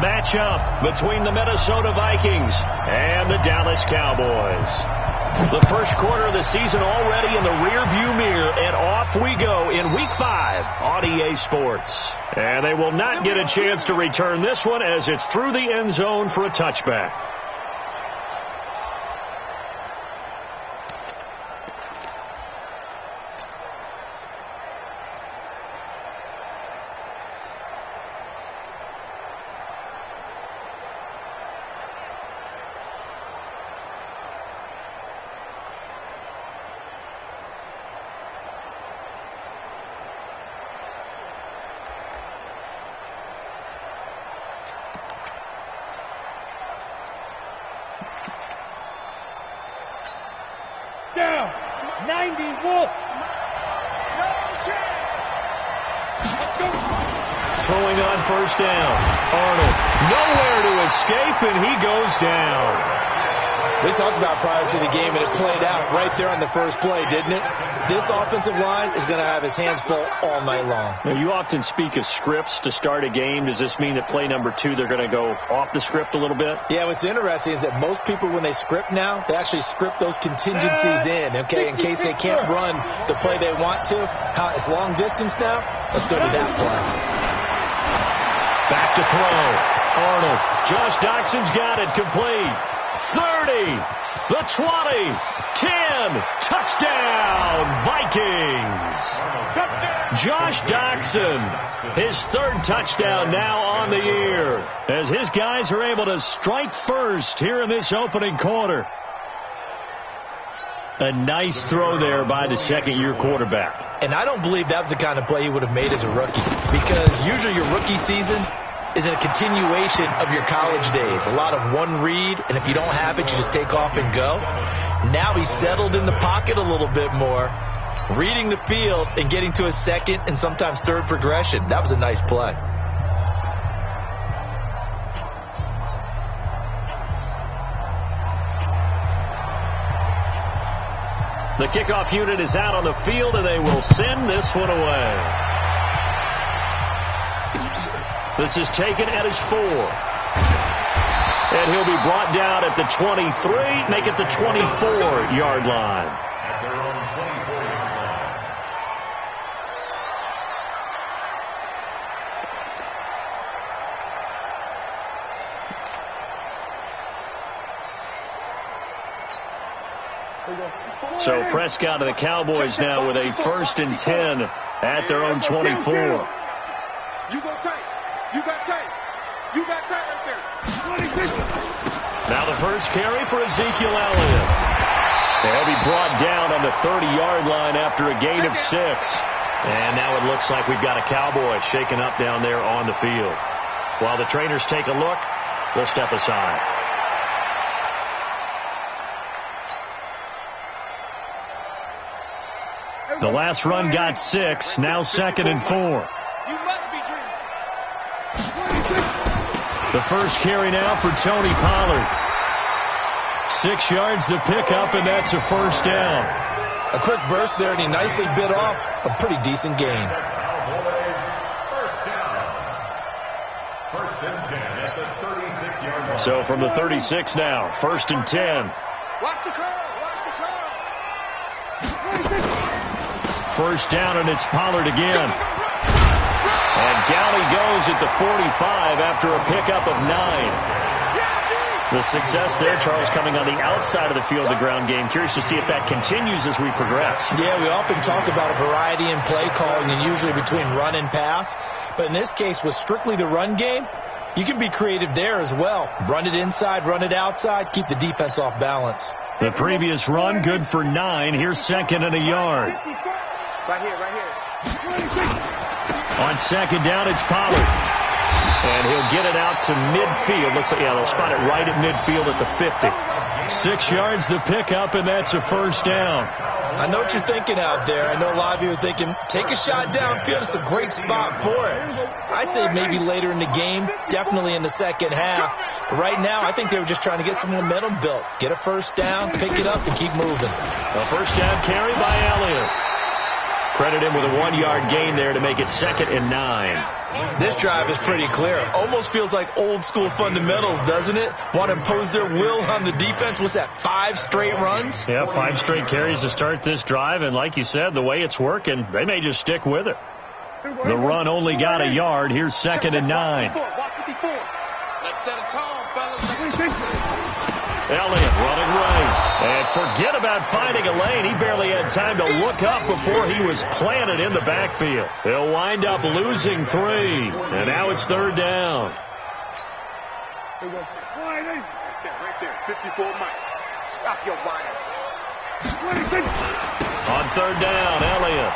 matchup between the Minnesota Vikings and the Dallas Cowboys. The first quarter of the season already in the rearview mirror, and off we go in Week 5 on EA Sports. And they will not get a chance to return this one as it's through the end zone for a touchback. Down. 90 Wolf. Throwing on first down. Arnold nowhere to escape, and he goes down. We talked about prior to the game, and it played out right there on the first play, didn't it? This offensive line is going to have his hands full all night long. Now, you often speak of scripts to start a game. Does this mean that play number 2, they're going to go off the script a little bit? Yeah, what's interesting is that most people, when they script now, they actually script those contingencies in, okay, in case they can't run the play they want to. It's long distance now. Let's go to that play. Back to throw. Arnold. Josh Doxson's got it. Complete. 30. The 20. 10. Touchdown, Vikings. Josh Doxson, his third touchdown now on the year, as his guys are able to strike first here in this opening quarter. A nice throw there by the second-year quarterback. And I don't believe that was the kind of play he would have made as a rookie, because usually your rookie season is a continuation of your college days. A lot of one read, and if you don't have it, you just take off and go. Now he's settled in the pocket a little bit more, reading the field and getting to a second and sometimes third progression. That was a nice play. The kickoff unit is out on the field, and they will send this one away. This is taken at his 4. And he'll be brought down at the 23, make it the 24-yard line. At their own 24-yard line. So Prescott and the Cowboys now with a 1st and 10 at their own 24. You go tight. You got tight. You got tight right there. Now the first carry for Ezekiel Elliott. They'll be brought down on the 30-yard line after a gain of 6. And now it looks like we've got a Cowboy shaken up down there on the field. While the trainers take a look, we'll step aside. The last run got 6, now 2nd and 4. You must be dreaming. The first carry now for Tony Pollard. 6 yards the pickup, and that's a first down. A quick burst there, and he nicely bit off a pretty decent gain. First down. 1st and 10 at the 36-yard line. So from the 36 now, 1st and 10. Watch the curl. Watch the curl. First down, and it's Pollard again. And down he goes at the 45 after a pickup of 9. The success there, Charles, coming on the outside of the field, the ground game. Curious to see if that continues as we progress. Yeah, we often talk about a variety in play calling and usually between run and pass. But in this case, with strictly the run game, you can be creative there as well. Run it inside, run it outside, keep the defense off balance. The previous run, good for 9. Here's 2nd and a yard. Right here. On 2nd down, it's Pollard. And he'll get it out to midfield. Looks like, yeah, they'll spot it right at midfield at the 50. 6 yards the pickup, and that's a first down. I know what you're thinking out there. I know a lot of you are thinking, take a shot downfield. It's a great spot for it. I'd say maybe later in the game, definitely in the second half. But right now, I think they were just trying to get some momentum built. Get a first down, pick it up, and keep moving. A first down carry by Elliott. Credit him with a 1-yard gain there to make it 2nd and 9. This drive is pretty clear. Almost feels like old school fundamentals, doesn't it? Want to impose their will on the defense. What's that, 5 straight runs? Yeah, 5 straight carries to start this drive. And like you said, the way it's working, they may just stick with it. The run only got a yard. Here's 2nd and 9. Let's set a tone, fellas. Elliott running right. And forget about finding a lane. He barely had time to look up before he was planted in the backfield. He'll wind up losing 3. And now it's 3rd down. Right there. 54 Mike. Stop your whining. On 3rd down, Elliott.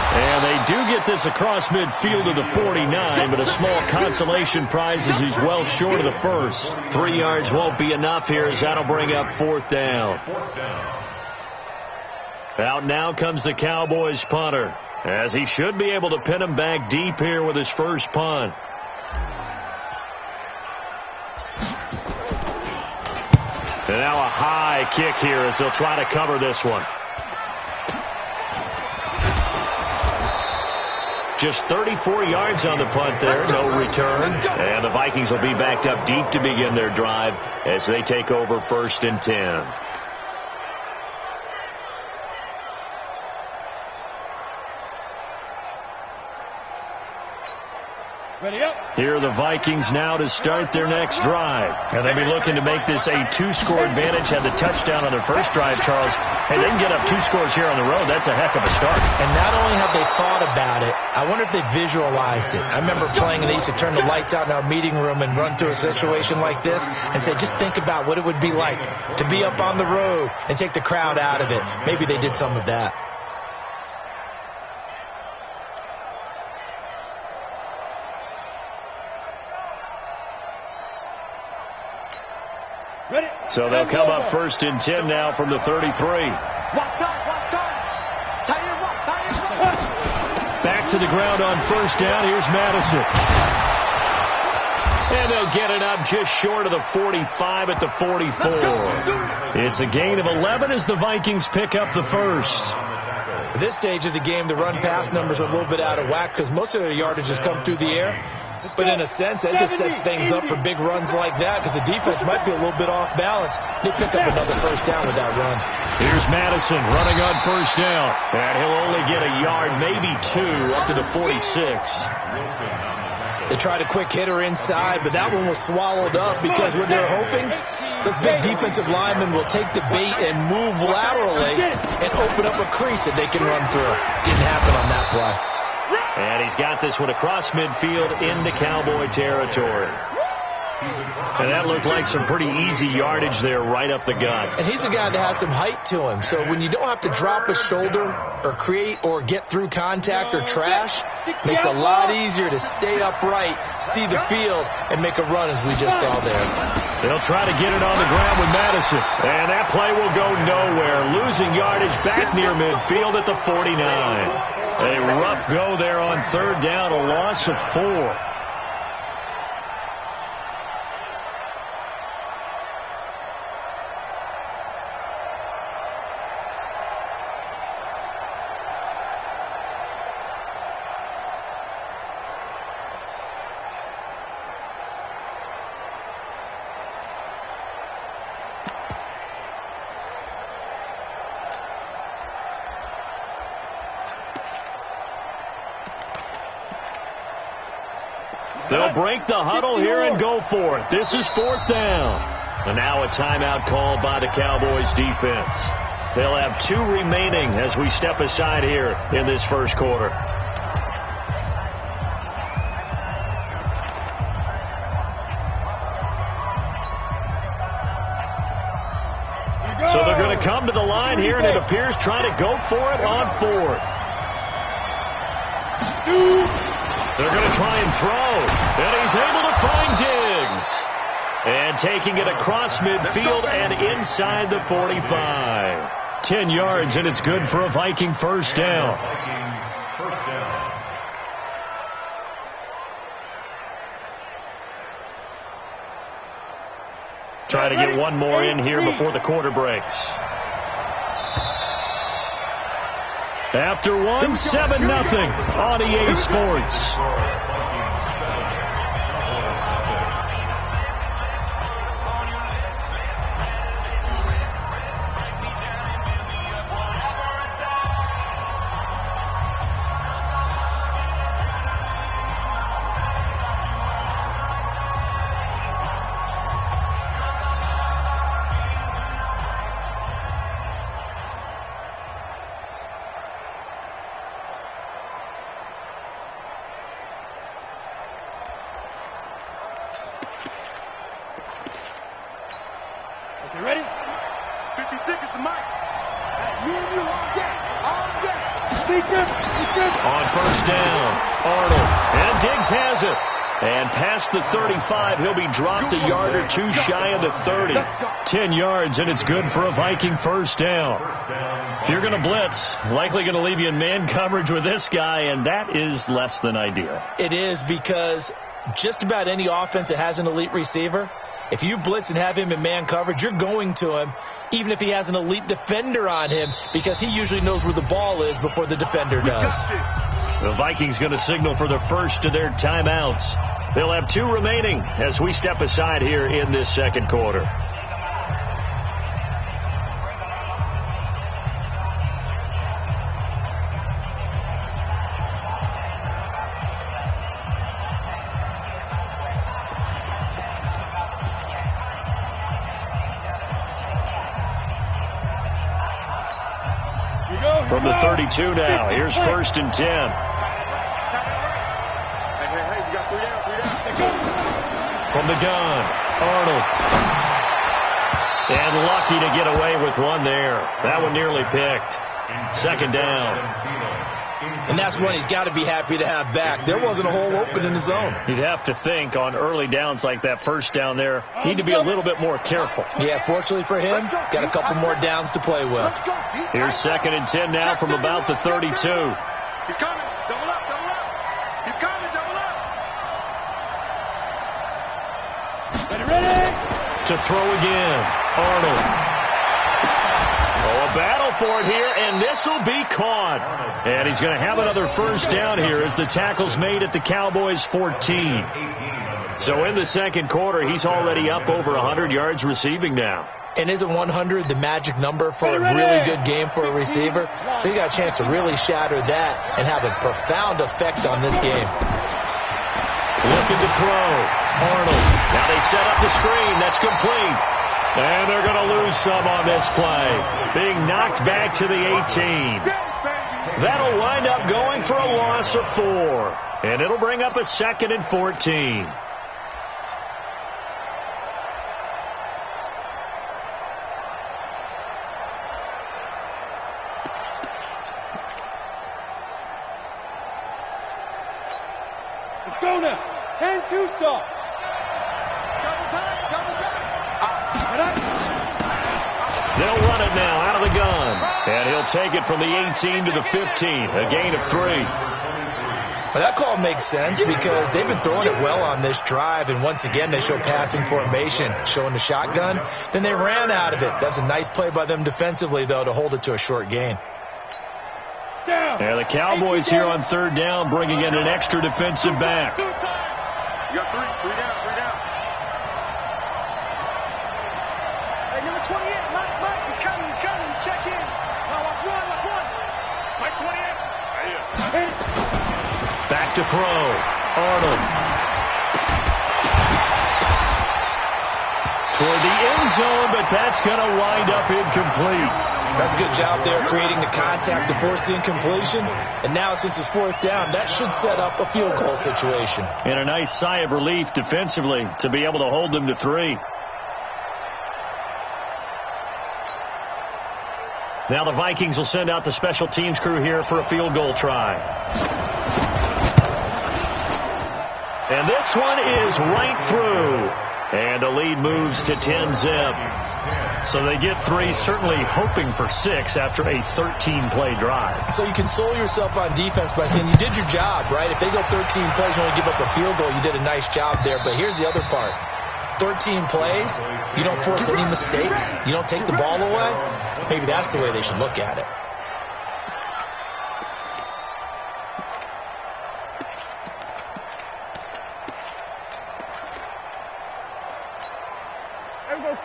And they do get this across midfield to the 49, but a small consolation prize as he's well short of the first. 3 yards won't be enough here as that'll bring up 4th down. Out now comes the Cowboys punter, as he should be able to pin him back deep here with his first punt. And now a high kick here as they'll try to cover this one. Just 34 yards on the punt there, no return. And the Vikings will be backed up deep to begin their drive as they take over 1st and 10. Here are the Vikings now to start their next drive. And they'll be looking to make this a 2-score advantage. Had the touchdown on their first drive, Charles. Hey, they can get up 2 scores here on the road. That's a heck of a start. And not only have they thought about it, I wonder if they visualized it. I remember playing, and they used to turn the lights out in our meeting room and run through a situation like this and say, just think about what it would be like to be up on the road and take the crowd out of it. Maybe they did some of that. So they'll come up 1st and 10 now from the 33. Back to the ground on 1st down. Here's Madison. And they'll get it up just short of the 45 at the 44. It's a gain of 11 as the Vikings pick up the first. At this stage of the game, the run-pass numbers are a little bit out of whack because most of their yardage has come through the air. But in a sense, that just sets things up for big runs like that because the defense might be a little bit off balance. They pick up another 1st down with that run. Here's Madison running on 1st down. And he'll only get a yard, maybe 2, up to the 46. They tried a quick hitter inside, but that one was swallowed up because what they're hoping, this big defensive lineman will take the bait and move laterally and open up a crease that they can run through. Didn't happen on that play. And he's got this one across midfield into Cowboy territory. And that looked like some pretty easy yardage there right up the gut. And he's a guy that has some height to him. So when you don't have to drop a shoulder or create or get through contact or trash, makes it a lot easier to stay upright, see the field, and make a run as we just saw there. They'll try to get it on the ground with Madison. And that play will go nowhere. Losing yardage back near midfield at the 49. A rough go there on 3rd down, a loss of 4. They'll break the huddle here and go for it. This is 4th down. And now a timeout called by the Cowboys defense. They'll have 2 remaining as we step aside here in this first quarter. So they're going to come to the line here, and it appears trying to go for it on 4th. They're going to try and throw, and he's able to find Diggs. And taking it across midfield and inside the 45. 10 yards, and it's good for a Viking first down. Try to get one more in here before the quarter breaks. After one, 7-0 on EA Sports. Okay, ready? 50 seconds to Mike. Me and you all day. All day. Speaker. On first down, Arnold. And Diggs has it. And past the 35, he'll be dropped a yard or two shy of the 30. 10 yards, and it's good for a Viking first down. If you're going to blitz, likely going to leave you in man coverage with this guy, and that is less than ideal. It is, because just about any offense that has an elite receiver, if you blitz and have him in man coverage, you're going to him, even if he has an elite defender on him, because he usually knows where the ball is before the defender does. The Vikings going to signal for the first of their timeouts. They'll have 2 remaining as we step aside here in this second quarter. From the 32 now, here's first and 10. Hey, you got 3 down. From the gun, Arnold. And lucky to get away with one there. That one nearly picked. Second down. And that's one he's got to be happy to have back. There wasn't a hole open in the zone. You'd have to think on early downs like that first down there, need to be a little bit more careful. Yeah, fortunately for him, got a couple more downs to play with. Here's second and 10 now from about the 32. He's coming. Double up. He's coming. Double up. Ready. To throw again, Arnold. Oh, a battle for it here, and this will be caught. And he's going to have another first down here as the tackle's made at the Cowboys' 14. So in the second quarter, he's already up over 100 yards receiving now. And isn't 100 the magic number for a really good game for a receiver? So he got a chance to really shatter that and have a profound effect on this game. Looking to throw. Arnold. Now they set up the screen. That's complete. And they're going to lose some on this play. Being knocked back to the 18. That'll wind up going for a loss of 4. And it'll bring up a second and 14. Let's go now. 10-2 stop. They'll run it now out of the gun. And he'll take it from the 18 to the 15. A gain of 3. Well, that call makes sense because they've been throwing it well on this drive, and once again they show passing formation, showing the shotgun. Then they ran out of it. That's a nice play by them defensively, though, to hold it to a short gain. And the Cowboys here on third down bringing in an extra defensive back. You got 3 down. Hey, number 28, Mike, he's coming. Check in. Now watch one. Mike 28. Back to throw. Arnold. Toward the end zone, but that's going to wind up incomplete. That's a good job there creating the contact to force the incompletion. And now since it's fourth down, that should set up a field goal situation. And a nice sigh of relief defensively to be able to hold them to 3. Now the Vikings will send out the special teams crew here for a field goal try. And this one is right through. And the lead moves to 10-zip. So they get 3, certainly hoping for 6 after a 13-play drive. So you console yourself on defense by saying you did your job, right? If they go 13 plays and only give up a field goal, you did a nice job there. But here's the other part. 13 plays, you don't force any mistakes, you don't take the ball away. Maybe that's the way they should look at it.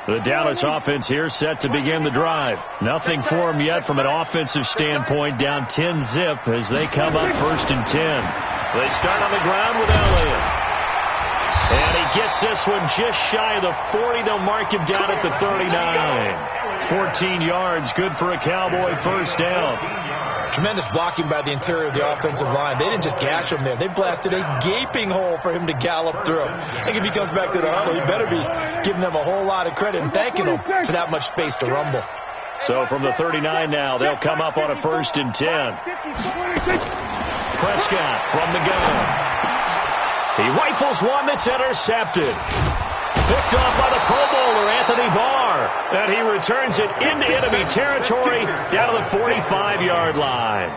The Dallas offense here set to begin the drive. Nothing for them yet from an offensive standpoint, down 10-zip as they come up 1st and 10. They start on the ground with Elliott. And he gets this one just shy of the 40. They'll mark him down at the 39. 14 yards, good for a Cowboy first down. Tremendous blocking by the interior of the offensive line. They didn't just gash him there. They blasted a gaping hole for him to gallop through. I think if he comes back to the huddle, he better be giving them a whole lot of credit and thanking them for that much space to rumble. So from the 39 now, they'll come up on a 1st and 10. Prescott from the gun. He rifles one that's intercepted. Picked off by the Pro Bowler, Anthony Barr. And he returns it into enemy territory down to the 45-yard line.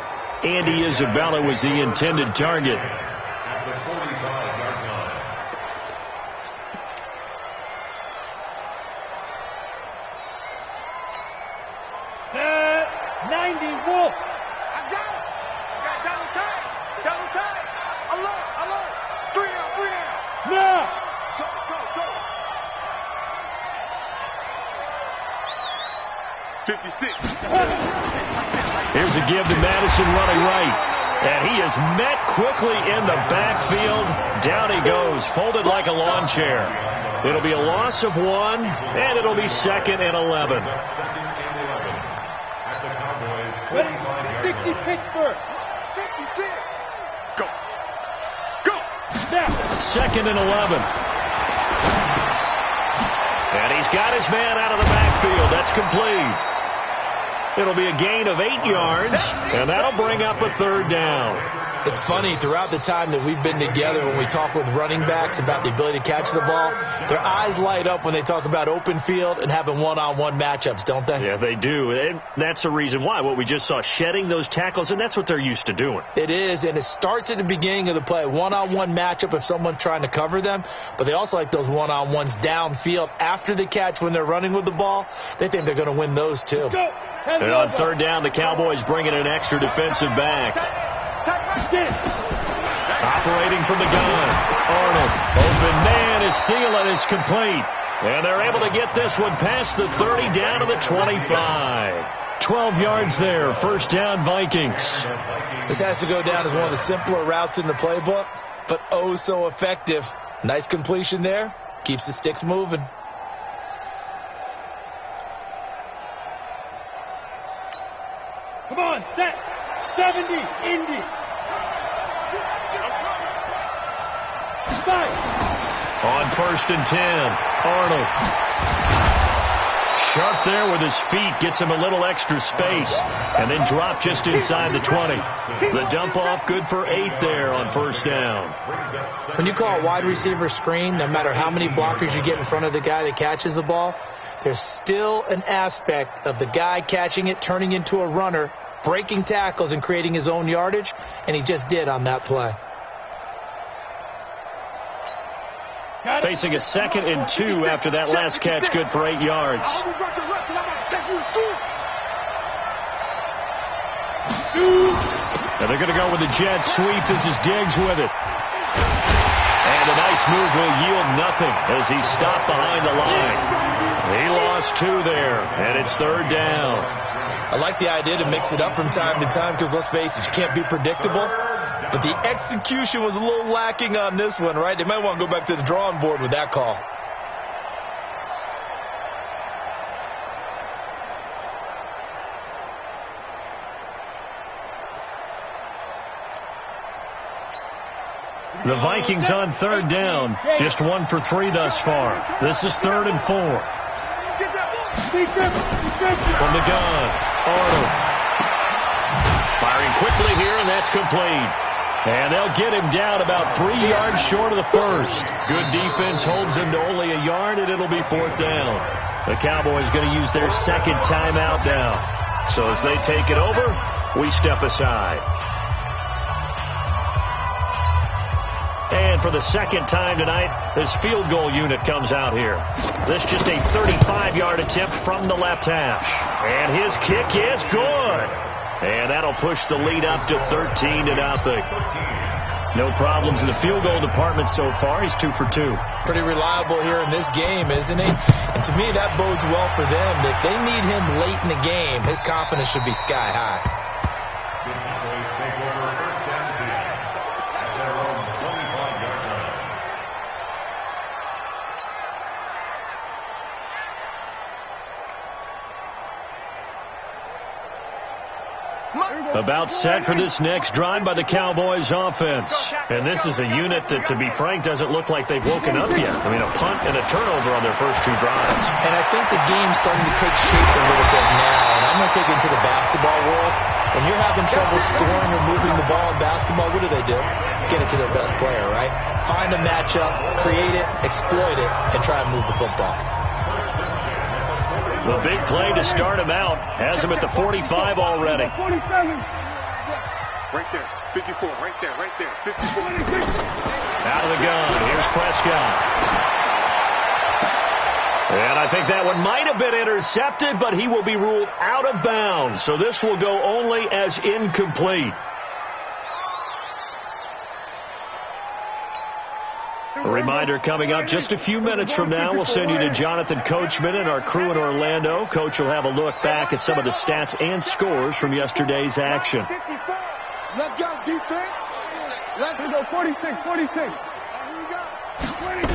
Andy Isabella was the intended target. At the 45-yard line. Set 90 Wolf. I got it. Got double time. Double time. Alert. Alert. 3 down. 3 down. Now. Go. Go. Go. 56. Here's a give to Madison running right. And he is met quickly in the backfield. Down he goes, folded like a lawn chair. It'll be a loss of 1, and it'll be 2nd and 11. At the Cowboys 60 Pittsburgh. 56. Go. Go. Now. 2nd and 11. And he's got his man out of the backfield. That's complete. It'll be a gain of 8 yards, and that'll bring up a 3rd down. It's funny, throughout the time that we've been together, when we talk with running backs about the ability to catch the ball, their eyes light up when they talk about open field and having one-on-one matchups, don't they? Yeah, they do. And that's the reason why. What we just saw, shedding those tackles, and that's what they're used to doing. It is, and it starts at the beginning of the play. One-on-one matchup if someone's trying to cover them, but they also like those one-on-ones downfield after the catch when they're running with the ball. They think they're going to win those, too. And on 3rd down, the Cowboys bring in an extra defensive back. Operating from the gun. Arnold. Open man is Thielen. It's complete. And they're able to get this one past the 30 down to the 25. 12 yards there. 1st down, Vikings. This has to go down as one of the simpler routes in the playbook, but oh so effective. Nice completion there. Keeps the sticks moving. Come on, set. 70, Indy. 5. On 1st and 10, Arnold. Sharp there with his feet, gets him a little extra space, and then drop just inside the 20. The dump off, good for 8 there on 1st down. When you call a wide receiver screen, no matter how many blockers you get in front of the guy that catches the ball, there's still an aspect of the guy catching it, turning into a runner, breaking tackles and creating his own yardage, and he just did on that play. Facing a 2nd and 2 after that last catch, good for 8 yards. And they're going to go with the jet sweep. This is Diggs with it. And a nice move will yield nothing as he's stopped behind the line. He lost 2 there, and it's 3rd down. I like the idea to mix it up from time to time because, let's face it, you can't be predictable. But the execution was a little lacking on this one, right? They might want to go back to the drawing board with that call. The Vikings on 3rd down, just 1 for 3 thus far. This is 3rd and 4. From the gun, Arnold. Firing quickly here, and that's complete. And they'll get him down about 3 yards short of the 1st. Good defense holds him to only a yard, and it'll be 4th down. The Cowboys going to use their 2nd timeout now. So as they take it over, we step aside. And for the 2nd time tonight, this field goal unit comes out here. This just a 35-yard attempt from the left hash. And his kick is good. And that'll push the lead up to 13-0. No problems in the field goal department so far. He's 2 for 2. Pretty reliable here in this game, isn't he? And to me, that bodes well for them. If they need him late in the game, his confidence should be sky high. The Cowboys take over first down at their own 25-yard line. About set for this next drive by the Cowboys offense. And this is a unit that, to be frank, doesn't look like they've woken up yet. I mean, a punt and a turnover on their first 2 drives. And I think the game's starting to take shape a little bit now. And I'm going to take it into the basketball world. When you're having trouble scoring or moving the ball in basketball, what do? Get it to their best player, right? Find a matchup, create it, exploit it, and try to move the football. The big play to start him out has him at the 45 already. 47. Right there. 54. Right there. 54. Out of the gun. Here's Prescott. And I think that one might have been intercepted, but he will be ruled out of bounds. So this will go only as incomplete. A reminder coming up just a few minutes from now. We'll send you to Jonathan Coachman and our crew in Orlando. Coach will have a look back at some of the stats and scores from yesterday's action. Let's go, defense. Let's go, 46. Here we go. 26.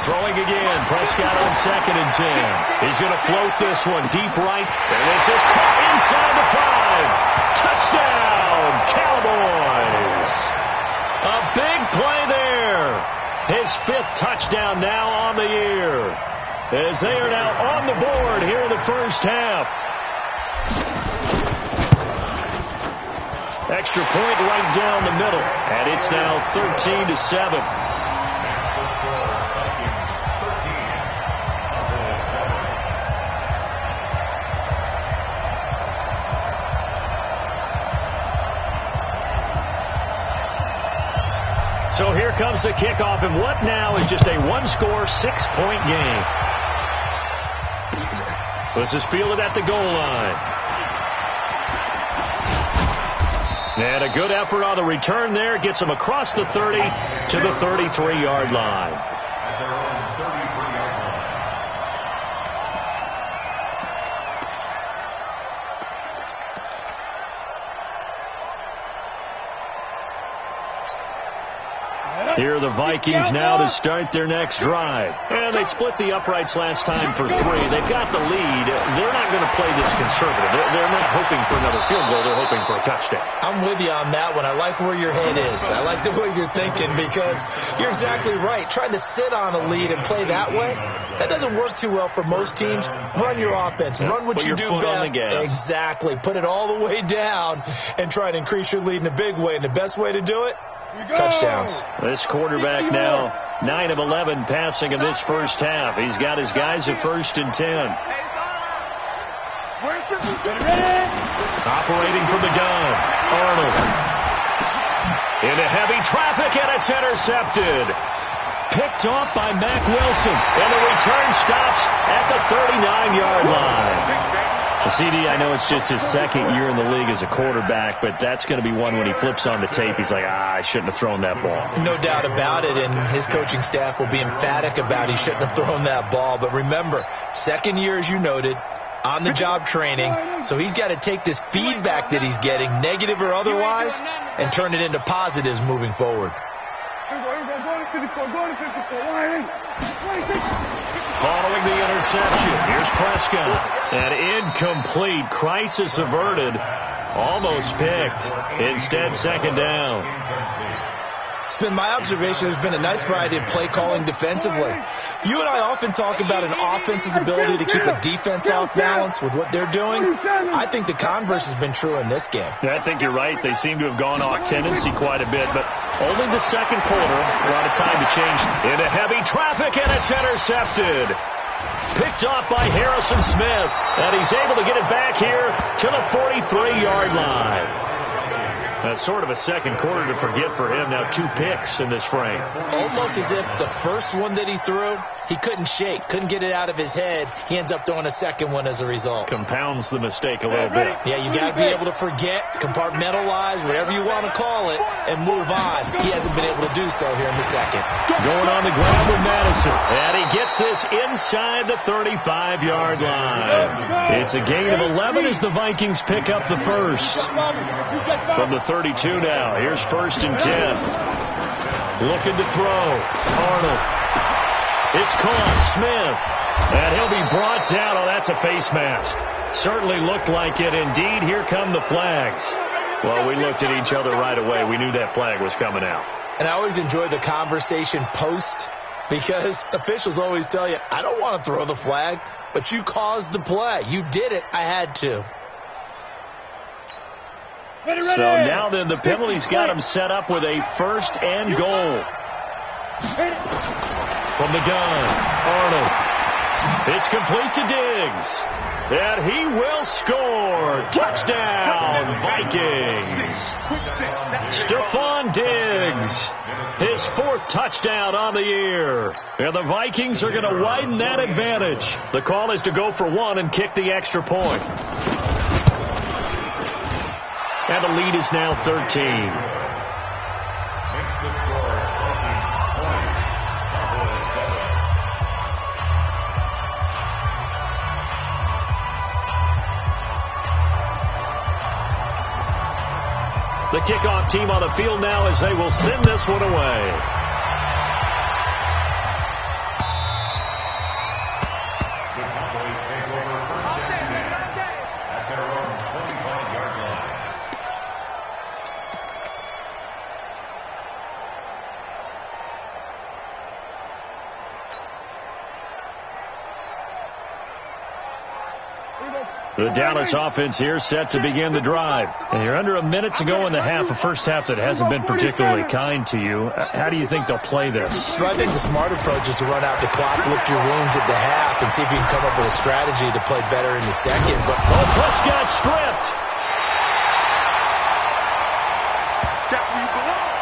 Throwing again. Prescott on 2nd and 10. He's going to float this one deep right. And this is caught inside the 5. Touchdown, Cowboys. A big play there. His 5th touchdown now on the year, as they are now on the board here in the first half. Extra point right down the middle, and it's now 13-7. So here comes the kickoff, and what now is just a 1-score, 6-point game. This is fielded at the goal line. And a good effort on the return there. Gets him across the 30 to the 33-yard line. At their own 33-yard line. Here are the Vikings now to start their next drive. And they split the uprights last time for 3. They've got the lead. They're not going to play this conservative. They're not hoping for another field goal. They're hoping for a touchdown. I'm with you on that one. I like where your head is. I like the way you're thinking, because you're exactly right. Trying to sit on a lead and play that way, that doesn't work too well for most teams. Run your offense. Run what you do best. Exactly. Put it all the way down and try to increase your lead in a big way. And the best way to do it, touchdowns. This quarterback now 9 of 11 passing in this first half. He's got his guys at 1st and 10. Operating from the gun, Arnold. Into heavy traffic, and it's intercepted. Picked off by Mack Wilson, and the return stops at the 39-yard line. CD, I know it's just his 2nd year in the league as a quarterback, but that's going to be one when he flips on the tape, he's like, I shouldn't have thrown that ball. No doubt about it, and his coaching staff will be emphatic about he shouldn't have thrown that ball. But remember, 2nd year, as you noted, on-the-job training, so he's got to take this feedback that he's getting, negative or otherwise, and turn it into positives moving forward. Following the interception, here's Prescott. An incomplete, crisis averted, almost picked. Instead, 2nd down. It's been my observation there's been a nice variety of play calling defensively. You and I often talk about an offense's ability to keep a defense off balance with what they're doing. I think the converse has been true in this game. Yeah, I think you're right. They seem to have gone off tendency quite a bit, but only the 2nd quarter. A lot of time to change. Into heavy traffic, and it's intercepted. Picked off by Harrison Smith, and he's able to get it back here to the 43-yard line. That's sort of a second quarter to forget for him. Now 2 picks in this frame. Almost as if the first one that he threw, he couldn't shake, couldn't get it out of his head. He ends up throwing a second one as a result. Compounds the mistake a little bit. Yeah, you got to be able to forget, compartmentalize, whatever you want to call it, and move on. He hasn't been able to do so here in the second. Going on the ground with Madison. And he gets this inside the 35-yard line. It's a gain of 11 as the Vikings pick up the first. From the 32 now. Here's 1st and 10. Looking to throw. Arnold. It's caught. Smith. And he'll be brought down. Oh, that's a face mask. Certainly looked like it. Indeed, here come the flags. Well, we looked at each other right away. We knew that flag was coming out. And I always enjoy the conversation post, because officials always tell you, I don't want to throw the flag, but you caused the play. You did it. I had to. So now then, the penalty's got him set up with a 1st and goal. From the gun, Arnold. It's complete to Diggs. And he will score. Touchdown, Vikings. Stephon Diggs. His 4th touchdown on the year. And the Vikings are going to widen that advantage. The call is to go for 1 and kick the extra point. And the lead is now 13. Makes the score 20. Cowboys 7. The kickoff team on the field now as they will send this one away. The Cowboys take over 1st and 10 at their own 25-yard line. The Dallas offense here set to begin the drive. And you're under a minute to go in the half, a first half that hasn't been particularly kind to you. How do you think they'll play this? Well, I think the smart approach is to run out the clock, lick your wounds at the half, and see if you can come up with a strategy to play better in the second. But Prescott stripped. That's where you belong.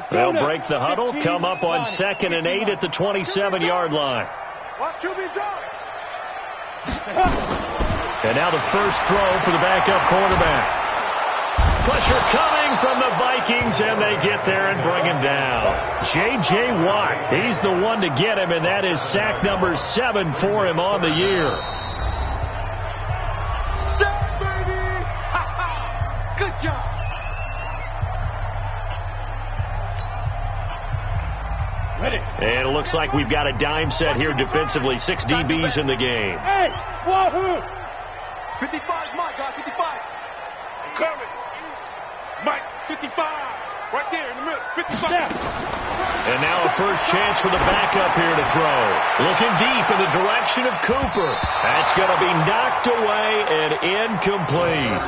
They'll break the huddle, come up on 2nd and 8 at the 27-yard line. Watch QB drive. And now the first throw for the backup quarterback. Pressure coming from the Vikings, and they get there and bring him down. J.J. Watt, he's the one to get him, and that is sack number 7 for him on the year. Stop, baby! Good job. And it looks like we've got a dime set here defensively. 6 DBs in the game. Hey, Wahoo! 55 is Mike, guys, 55. Coming. Mike, 55. Right there in the middle, 55. And now a first chance for the backup here to throw. Looking deep in the direction of Cooper. That's going to be knocked away and incomplete.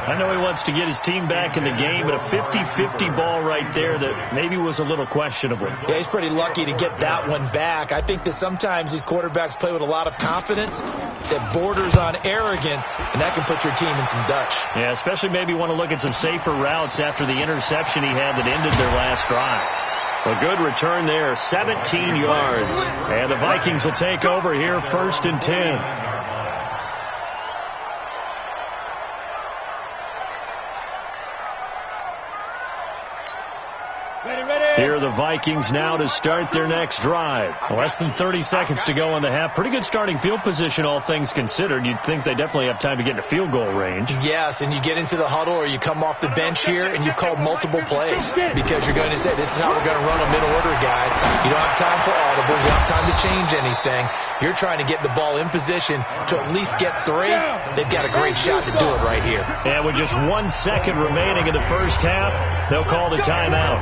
I know he wants to get his team back in the game, but a 50-50 ball right there that maybe was a little questionable. yeah, he's pretty lucky to get that one back. I think that sometimes these quarterbacks play with a lot of confidence that borders on arrogance, and that can put your team in some Dutch. Yeah, especially maybe want to look at some safer routes after the interception he had that ended their last drive. A good return there, 17 yards. And the Vikings will take over here, 1st and 10. Here are the Vikings now to start their next drive. Less than 30 seconds to go in the half. Pretty good starting field position, all things considered. You'd think they definitely have time to get into field goal range. Yes, and you get into the huddle or you come off the bench here and you call multiple plays because you're going to say, this is how we're going to run a middle order, guys. You don't have time for audibles. You don't have time to change anything. You're trying to get the ball in position to at least get 3. They've got a great shot to do it right here. And with just 1 second remaining in the first half, they'll call the timeout.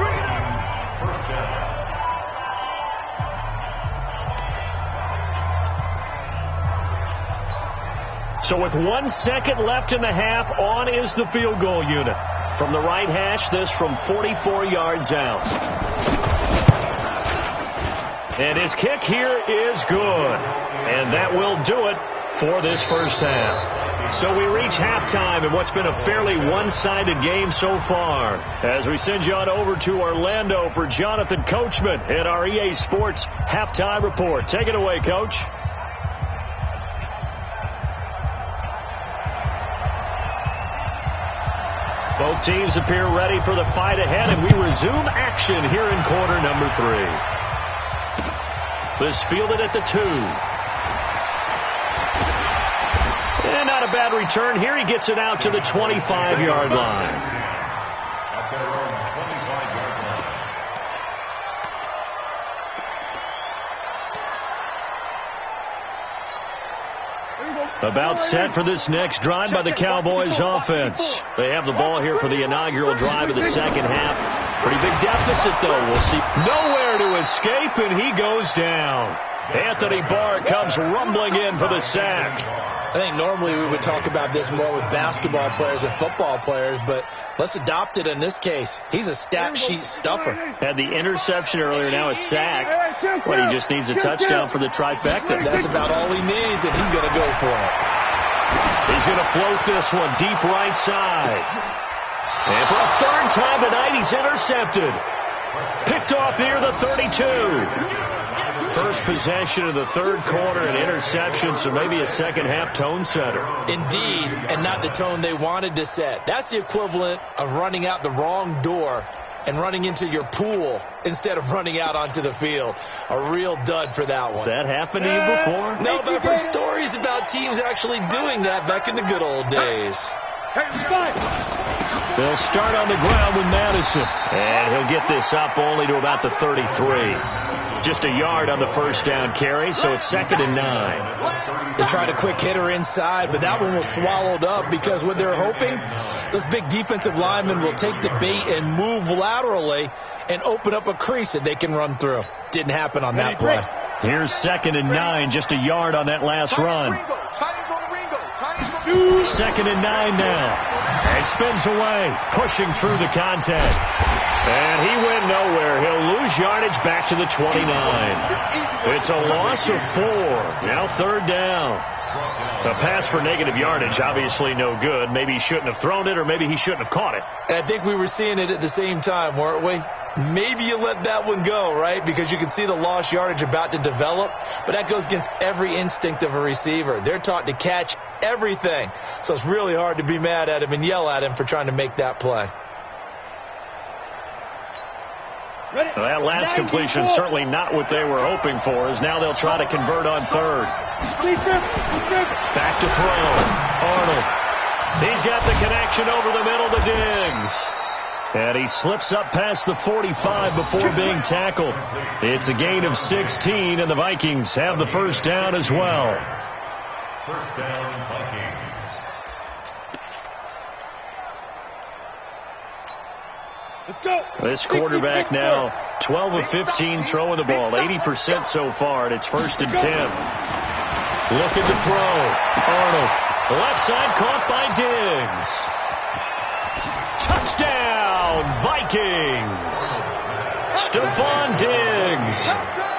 So with 1 second left in the half, on is the field goal unit. From the right hash, this from 44 yards out. And his kick here is good. And that will do it for this first half. So we reach halftime in what's been a fairly one-sided game so far. As we send you on over to Orlando for Jonathan Coachman at our EA Sports Halftime Report. Take it away, Coach. Both teams appear ready for the fight ahead, and we resume action here in quarter number 3. This fielded at the 2. And not a bad return here. He gets it out to the 25-yard line. At their own 25-yard line. About set for this next drive by the Cowboys offense. They have the ball here for the inaugural drive of the second half. Pretty big deficit, though. We'll see. Nowhere to escape, and he goes down. Anthony Barr comes rumbling in for the sack. I think normally we would talk about this more with basketball players and football players, but let's adopt it in this case. He's a stat sheet stuffer. Had the interception earlier, now a sack. But he just needs a touchdown for the trifecta. That's about all he needs, and he's going to go for it. He's going to float this one deep right side. And for a third time tonight, he's intercepted. Picked off near the 32. First possession of the third quarter, an interception, so maybe a second-half tone setter. Indeed, and not the tone they wanted to set. That's the equivalent of running out the wrong door and running into your pool instead of running out onto the field. A real dud for that one. Has that happened to you before? No, but I've heard stories about teams actually doing that back in the good old days. They'll start on the ground with Madison. And he'll get this up only to about the 33. Just a yard on the first down carry, so it's 2nd and 9. They tried a quick hitter inside, but that one was swallowed up because what they're hoping, those big defensive linemen will take the bait and move laterally and open up a crease that they can run through. Didn't happen on that play. Here's 2nd and 9, just a yard on that last run. 2nd and 9 now. And spins away, pushing through the contact. And he went nowhere. He'll lose yardage back to the 29. It's a loss of 4. Now 3rd down. A pass for negative yardage, obviously no good. Maybe he shouldn't have thrown it, or maybe he shouldn't have caught it. I think we were seeing it at the same time, weren't we? Maybe you let that one go, right? Because you can see the lost yardage about to develop. But that goes against every instinct of a receiver. They're taught to catch everything. So it's really hard to be mad at him and yell at him for trying to make that play. Well, that last completion certainly not what they were hoping for, as now they'll try to convert on 3rd. Back to throw. Arnold. He's got the connection over the middle to Diggs. And he slips up past the 45 before being tackled. It's a gain of 16, and the Vikings have the first down as well. First down, Vikings. Let's go. This quarterback now 12 of 15 throwing the ball, 80% so far, and it's 1st and 10. Looking to throw. Arnold. Left side caught by Diggs. Touchdown, Vikings. Stephon Diggs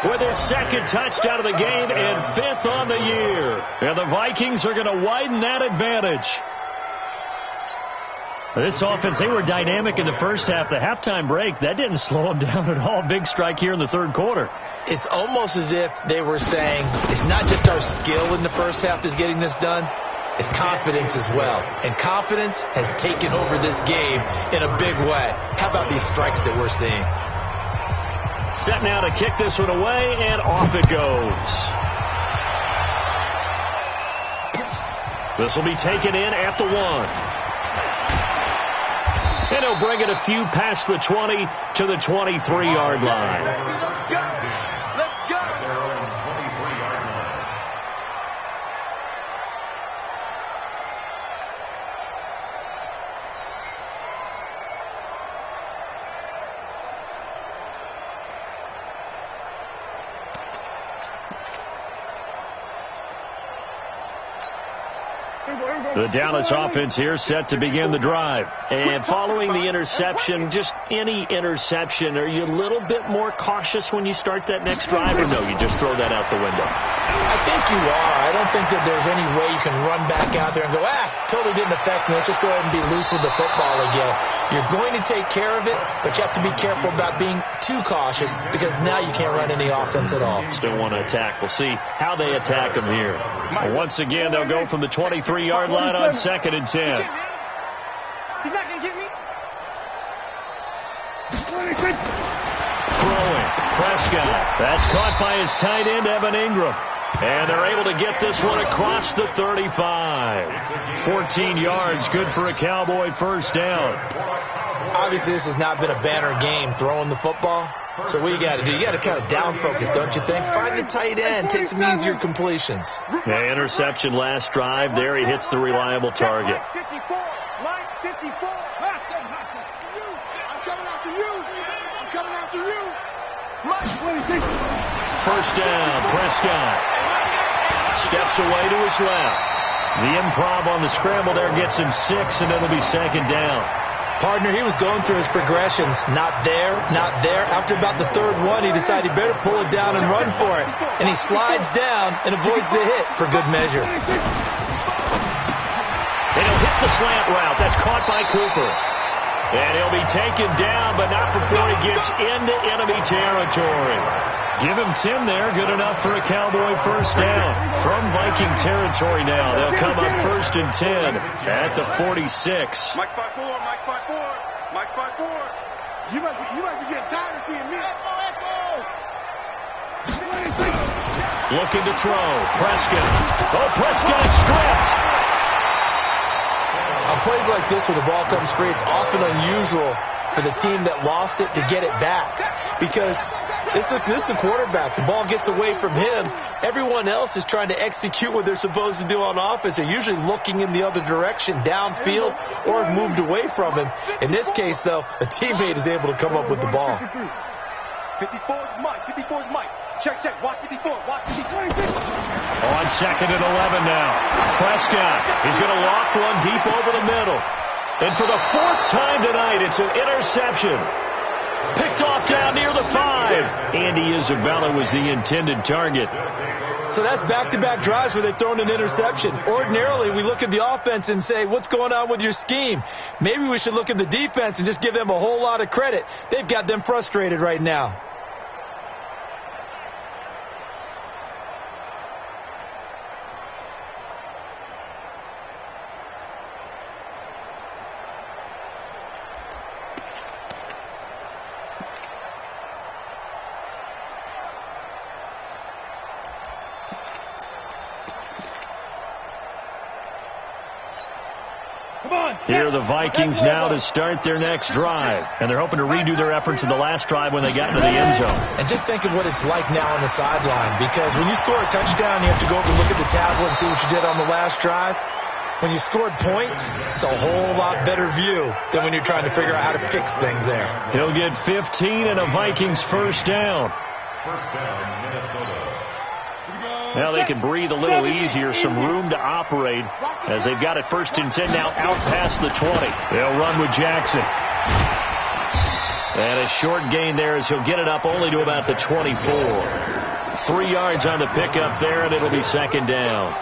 with his 2nd touchdown of the game and 5th on the year. And the Vikings are going to widen that advantage. This offense, they were dynamic in the first half. The halftime break, that didn't slow them down at all. Big strike here in the 3rd quarter. It's almost as if they were saying, it's not just our skill in the first half that's getting this done. It's confidence as well. And confidence has taken over this game in a big way. How about these strikes that we're seeing? Set now to kick this one away, and off it goes. This will be taken in at the 1. And he'll bring it a few past the 20 to the 23-yard line. Let's go. Let's go. At their own 23-yard line. The Dallas offense here set to begin the drive. And following the interception, just any interception, are you a little bit more cautious when you start that next drive, or no, you just throw that out the window? I think you are. I don't think that there's any way you can run back out there and go, totally didn't affect me. Let's just go ahead and be loose with the football again. You're going to take care of it, but you have to be careful about being too cautious because now you can't run any offense at all. Still want to attack. We'll see how they attack them here. Once again, they'll go from the 23-yard line on 2nd and 10. He's not going to get me. Throwing. Prescott. That's caught by his tight end, Evan Ingram. And they're able to get this one across the 35. 14 yards, good for a Cowboy first down. Obviously, this has not been a banner game throwing the football. So what you got to do? You got to kind of down focus, don't you think? Find the tight end, take some easier completions. Yeah, interception last drive. There he hits the reliable target. Mike 54. Mike 54. I'm coming after you. I'm coming after you. Mike 26. First down, Prescott. Steps away to his left. The improv on the scramble there gets him 6, and it'll be 2nd down. Partner, he was going through his progressions. Not there, not there. After about the 3rd one, he decided he better pull it down and run for it. And he slides down and avoids the hit for good measure. And he'll hit the slant route. That's caught by Cooper. And he'll be taken down, but not before he gets into enemy territory. Give him 10 there. Good enough for a Cowboy first down. From Viking territory now, they'll come up 1st and 10 at the 46. Mike 5-4. Mike 5-4. Mike 5-4. You must be getting tired of seeing me. Looking to throw. Prescott. Oh, Prescott stripped. On plays like this where the ball comes free, it's often unusual for the team that lost it to get it back. Because this is the quarterback. The ball gets away from him. Everyone else is trying to execute what they're supposed to do on offense. They're usually looking in the other direction, downfield, or moved away from him. In this case, though, a teammate is able to come up with the ball. 54 is Mike. 54 is Mike. Check. Watch 54. Watch 54. On 2nd and 11 now. Prescott. He's going to loft one deep over the middle. And for the 4th time tonight, it's an interception. Picked off down near the 5. Andy Isabella was the intended target. So that's back-to-back drives where they've thrown an interception. Ordinarily, we look at the offense and say, what's going on with your scheme? Maybe we should look at the defense and just give them a whole lot of credit. They've got them frustrated right now. Here are the Vikings now to start their next drive. And they're hoping to redo their efforts in the last drive when they got into the end zone. And just think of what it's like now on the sideline. Because when you score a touchdown, you have to go over and look at the tablet and see what you did on the last drive. When you scored points, it's a whole lot better view than when you're trying to figure out how to fix things there. He'll get 15 and a Vikings first down. First down, Minnesota. Now they can breathe a little easier, some room to operate as they've got it 1st and 10 now out past the 20. They'll run with Jackson. And a short gain there as he'll get it up only to about the 24. 3 yards on the pickup there, and it'll be 2nd down.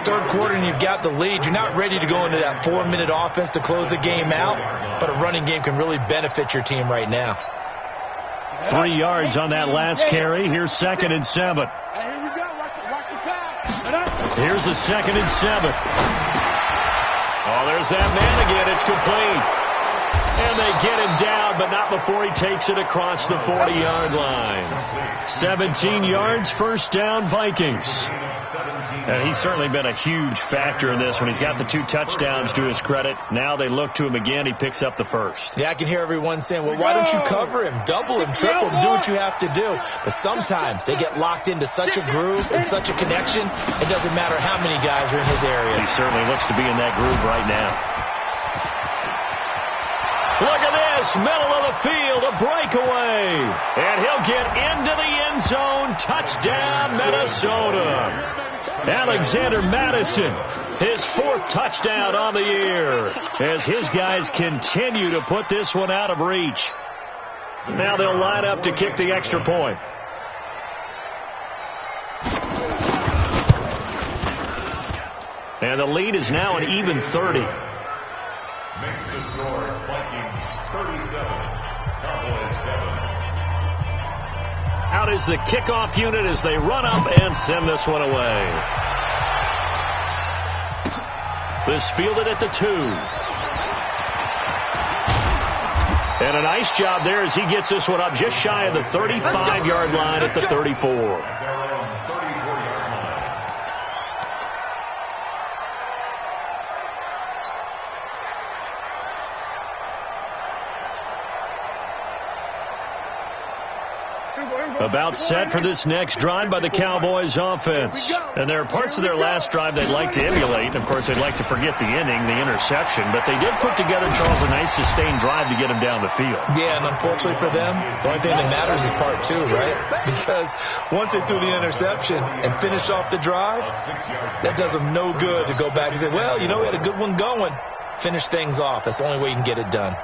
3rd quarter and you've got the lead. You're not ready to go into that 4-minute offense to close the game out, but a running game can really benefit your team right now. 3 yards on that last carry. Here's 2nd and 7. Here we go. Watch the pass. Here's the 2nd and 7. Oh, there's that man again. It's complete. And they get him down, but not before he takes it across the 40-yard line. 17 yards, first down, Vikings. And he's certainly been a huge factor in this when he's got the 2 touchdowns to his credit. Now they look to him again. He picks up the first. Yeah, I can hear everyone saying, well, why don't you cover him, double him, triple him, do what you have to do. But sometimes they get locked into such a groove and such a connection, it doesn't matter how many guys are in his area. He certainly looks to be in that groove right now. Look at this, middle of the field, a breakaway. And he'll get into the end zone. Touchdown, Minnesota. Alexander Madison His 4th touchdown on the year as his guys continue to put this one out of reach. Now they'll line up to kick the extra point. And the lead is now an even 30. Makes the score Vikings 37, Cowboys 7. Out is the kickoff unit as they run up and send this one away. This fielded at the 2. And a nice job there as he gets this one up just shy of the 35-yard line at the 34. About set for this next drive by the Cowboys offense. And there are parts of their last drive they'd like to emulate. Of course, they'd like to forget the inning, the interception. But they did put together, Charles, a nice sustained drive to get him down the field. Yeah, and unfortunately for them, the only thing that matters is part 2, right? Because once they threw the interception and finished off the drive, that does them no good to go back and say, well, you know, we had a good one going. Finish things off. That's the only way you can get it done.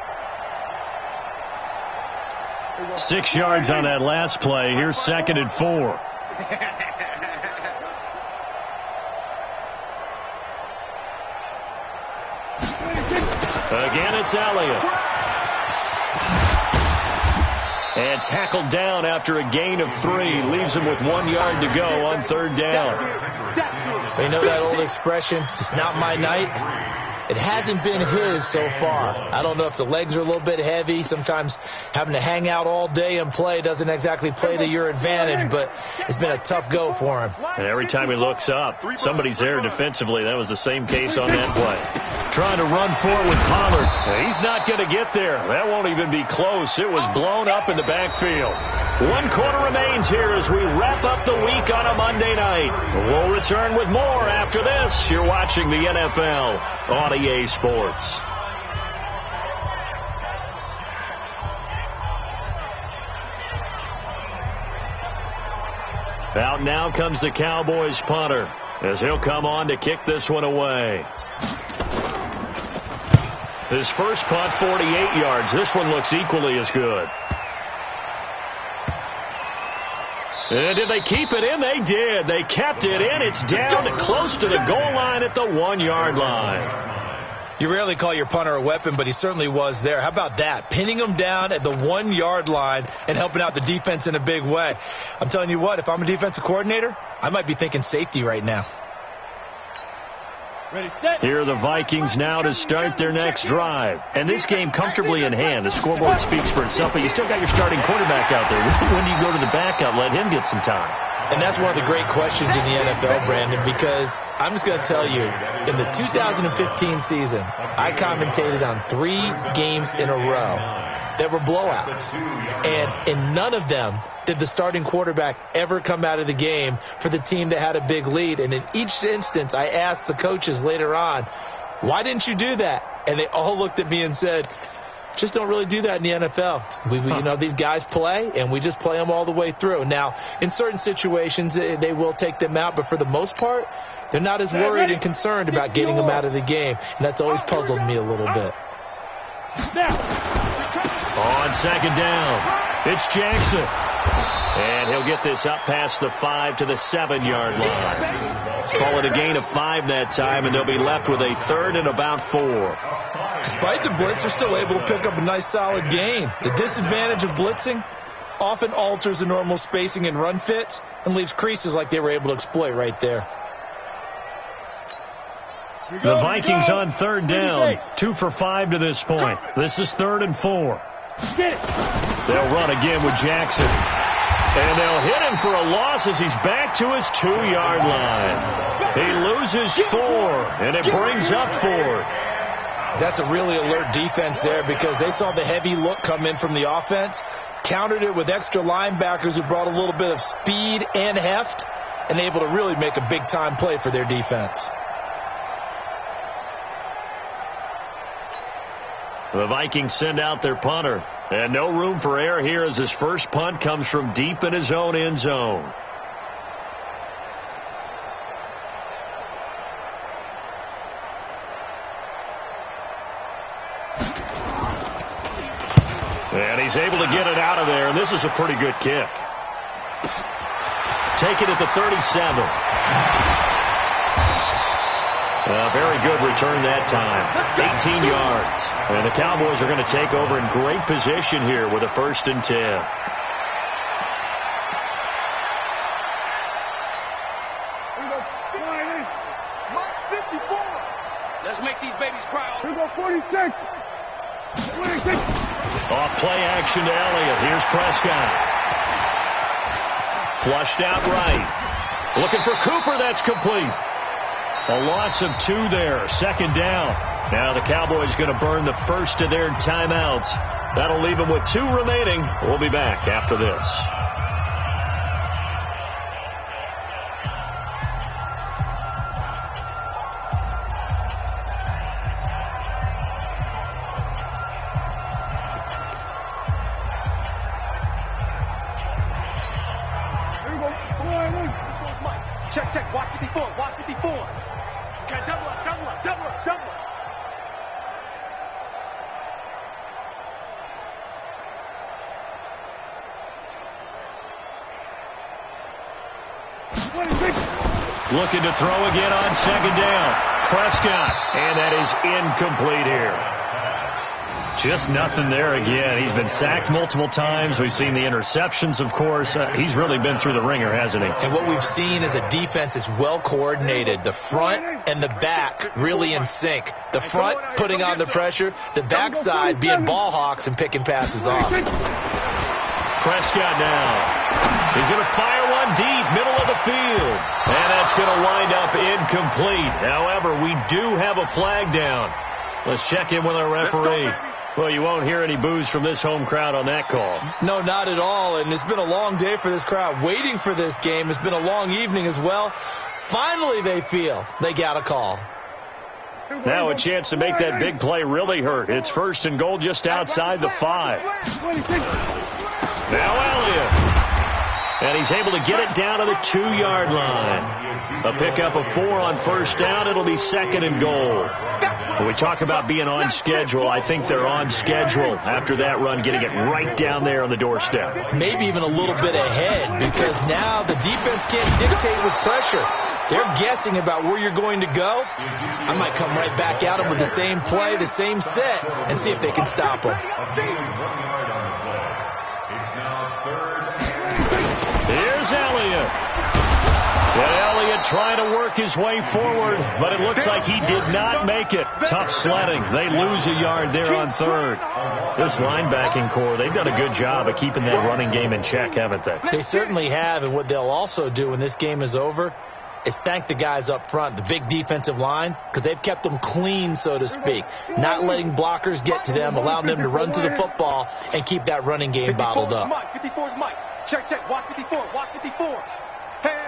6 yards on that last play. Here's 2nd and 4. Again, it's Elliott. And tackled down after a gain of 3. Leaves him with 1 yard to go on 3rd down. You know that old expression, it's not my night? It hasn't been his so far. I don't know if the legs are a little bit heavy. Sometimes having to hang out all day and play doesn't exactly play to your advantage, but it's been a tough go for him. And every time he looks up, somebody's there defensively. That was the same case on that play. Trying to run forward with Pollard. He's not going to get there. That won't even be close. It was blown up in the backfield. 1 quarter remains here as we wrap up the week on a Monday night. We'll return with more after this. You're watching the NFL on EA Sports. Out now comes the Cowboys punter as he'll come on to kick this one away. His first punt, 48 yards. This one looks equally as good. And did they keep it in? They did. They kept it in. It's down to close to the goal line at the 1 yard line. You rarely call your punter a weapon, but he certainly was there. How about that? Pinning him down at the 1 yard line and helping out the defense in a big way. I'm telling you what, if I'm a defensive coordinator, I might be thinking safety right now. Here are the Vikings now to start their next drive. And this game comfortably in hand. The scoreboard speaks for itself, but you still got your starting quarterback out there. When do you go to the backup, let him get some time? And that's one of the great questions in the NFL, Brandon, because I'm just going to tell you, in the 2015 season, I commentated on 3 games in a row that were blowouts. And in none of them did the starting quarterback ever come out of the game for the team that had a big lead. And in each instance, I asked the coaches later on, why didn't you do that? And they all looked at me and said, just don't really do that in the NFL. You know, these guys play, and we just play them all the way through. Now, in certain situations, they will take them out, but for the most part, they're not as worried and concerned about getting them out of the game. And that's always puzzled me a little bit. On 2nd down, it's Jackson. And he'll get this up past the 5 to the 7 yard line. Call it a gain of 5 that time, and they'll be left with a 3rd and about 4. Despite the blitz, they're still able to pick up a nice solid gain. The disadvantage of blitzing often alters the normal spacing and run fits and leaves creases like they were able to exploit right there. The Vikings on 3rd down, 2 for 5 to this point. This is 3rd and 4. They'll run again with Jackson. And they'll hit him for a loss as he's back to his 2 yard line. He loses 4, and it brings up 4th. That's a really alert defense there because they saw the heavy look come in from the offense, countered it with extra linebackers who brought a little bit of speed and heft, and able to really make a big-time play for their defense. The Vikings send out their punter. And no room for error here as his first punt comes from deep in his own end zone. And he's able to get it out of there, and this is a pretty good kick. Take it at the 37. A very good return that time. 18 yards. And the Cowboys are going to take over in great position here with a 1st and 10. Let's make these babies cry. Here we go, 46. 26. Off play action to Elliott. Here's Prescott. Flushed out right. Looking for Cooper. That's complete. A loss of 2 there. 2nd down. Now the Cowboys going to burn the first of their timeouts. That'll leave them with 2 remaining. We'll be back after this. Check. Watch 54. Watch 54. Okay, double up. Looking to throw again on 2nd down. Prescott, and that is incomplete here. Just nothing there again. He's been sacked multiple times. We've seen the interceptions, of course. He's really been through the ringer, hasn't he? And what we've seen is a defense that's well coordinated. The front and the back really in sync. The front putting on the pressure. The backside being ball hawks and picking passes off. Prescott now. He's going to fire one deep, middle of the field. And that's going to wind up incomplete. However, we do have a flag down. Let's check in with our referee. Well, you won't hear any boos from this home crowd on that call. No, not at all. And it's been a long day for this crowd waiting for this game. It's been a long evening as well. Finally, they feel they got a call. Now a chance to make that big play really hurt. It's 1st and goal just outside the 5. Now Elliott. And he's able to get it down to the 2-yard line. A pickup of 4 on 1st down. It'll be 2nd and goal. When we talk about being on schedule, I think they're on schedule after that run, getting it right down there on the doorstep. Maybe even a little bit ahead, because now the defense can't dictate with pressure. They're guessing about where you're going to go. I might come right back at them with the same play, the same set, and see if they can stop them. Here's Elliott. And Elliott trying to work his way forward, but it looks like he did not make it. Tough sledding. They lose a yard there on 3rd. This linebacking core, they've done a good job of keeping that running game in check, haven't they? They certainly have, and what they'll also do when this game is over is thank the guys up front, the big defensive line, because they've kept them clean, so to speak. Not letting blockers get to them, allowing them to run to the football and keep that running game bottled up. 54's Mike. Check. Watch 54. Watch 54. Hey.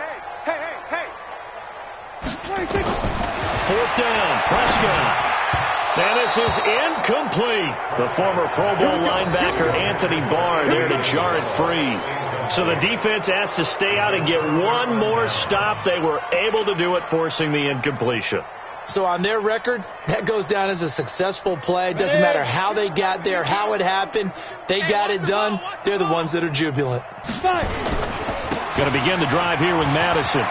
4th down, Prescott. And this is incomplete. The former Pro Bowl linebacker Anthony Barr there to jar it free. So the defense has to stay out and get one more stop. They were able to do it, forcing the incompletion. So on their record, that goes down as a successful play. Doesn't matter how they got there, how it happened. They got it done. They're the ones that are jubilant. Going to begin the drive here with Madison.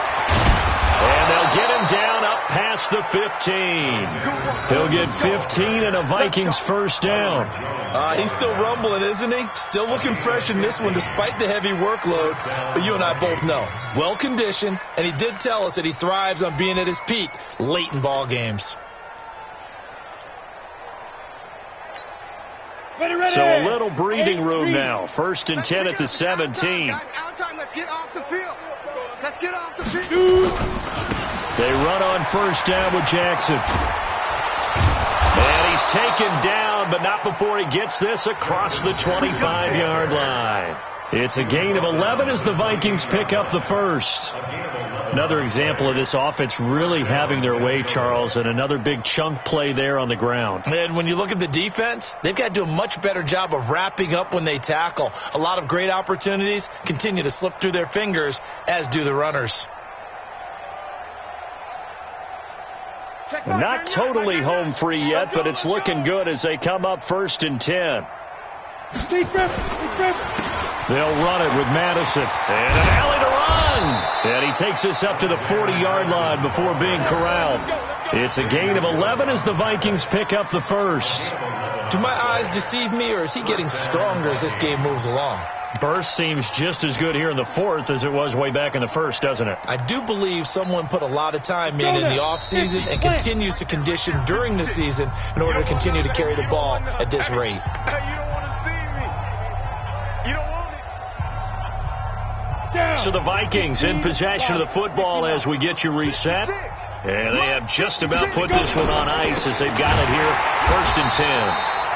And they'll get him down up past the 15. He'll get 15 and a Vikings 1st down. He's still rumbling, isn't he? Still looking fresh in this one despite the heavy workload. But you and I both know, well-conditioned, and he did tell us that he thrives on being at his peak late in ball games. So a little breathing room now. 1st and 10 at the 17. Guys, out time. Let's get off the field. Let's get off the field. They run on 1st down with Jackson. And he's taken down, but not before he gets this across the 25-yard line. It's a gain of 11 as the Vikings pick up the 1st. Another example of this offense really having their way, Charles, and another big chunk play there on the ground. And when you look at the defense, they've got to do a much better job of wrapping up when they tackle. A lot of great opportunities continue to slip through their fingers, as do the runners. Not totally home free yet, but it's looking good as they come up 1st and 10. They'll run it with Madison. And an alley to run. And he takes this up to the 40-yard line before being corralled. It's a gain of 11 as the Vikings pick up the first. Do my eyes deceive me, or is he getting stronger as this game moves along? Burst seems just as good here in the fourth as it was way back in the first, doesn't it? I do believe someone put a lot of time in the offseason and continues to condition during the season in order to continue to carry the ball at this rate. You don't want to see me. You don't want it. So the Vikings in possession of the football as we get you reset. And they have just about put this one on ice as they've got it here. 1st and 10.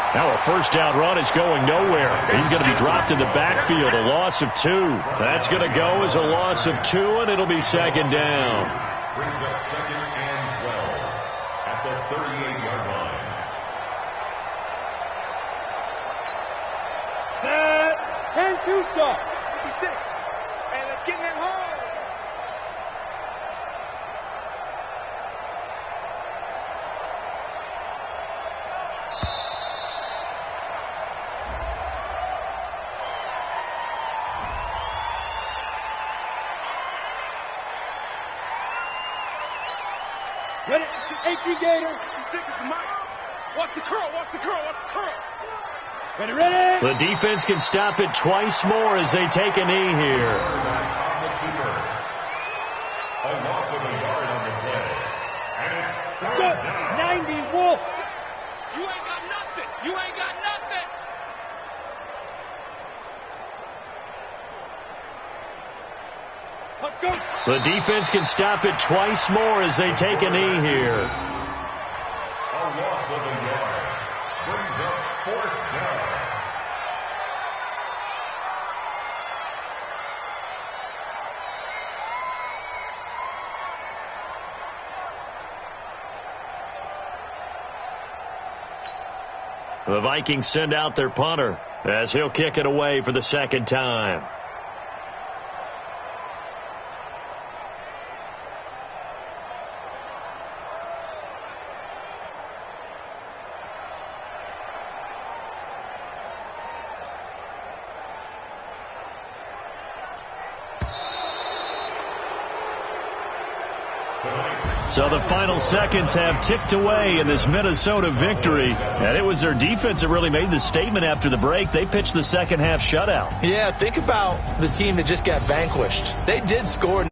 Now a first down run is going nowhere. He's going to be dropped in the backfield, a loss of 2. That's going to go as a loss of 2, and it'll be second down. Brings up 2nd and 12 at the 38-yard line. Set. 10-2 stop. 56. Hey, let's get in that hole. Ready? 18 Gator. Watch the curl. Watch the curl. Watch the curl. Ready, ready. The defense can stop it twice more as they take a knee here. A loss of a yard on the play. And it's third down. 90 Wolf. You ain't got nothing. You ain't got nothing. Let's go. The defense can stop it twice more as they take a knee here. A loss of a yard. Brings up 4th down. The Vikings send out their punter as he'll kick it away for the second time. So the final seconds have ticked away in this Minnesota victory. And it was their defense that really made the statement after the break. They pitched the second half shutout. Yeah, think about the team that just got vanquished. They did score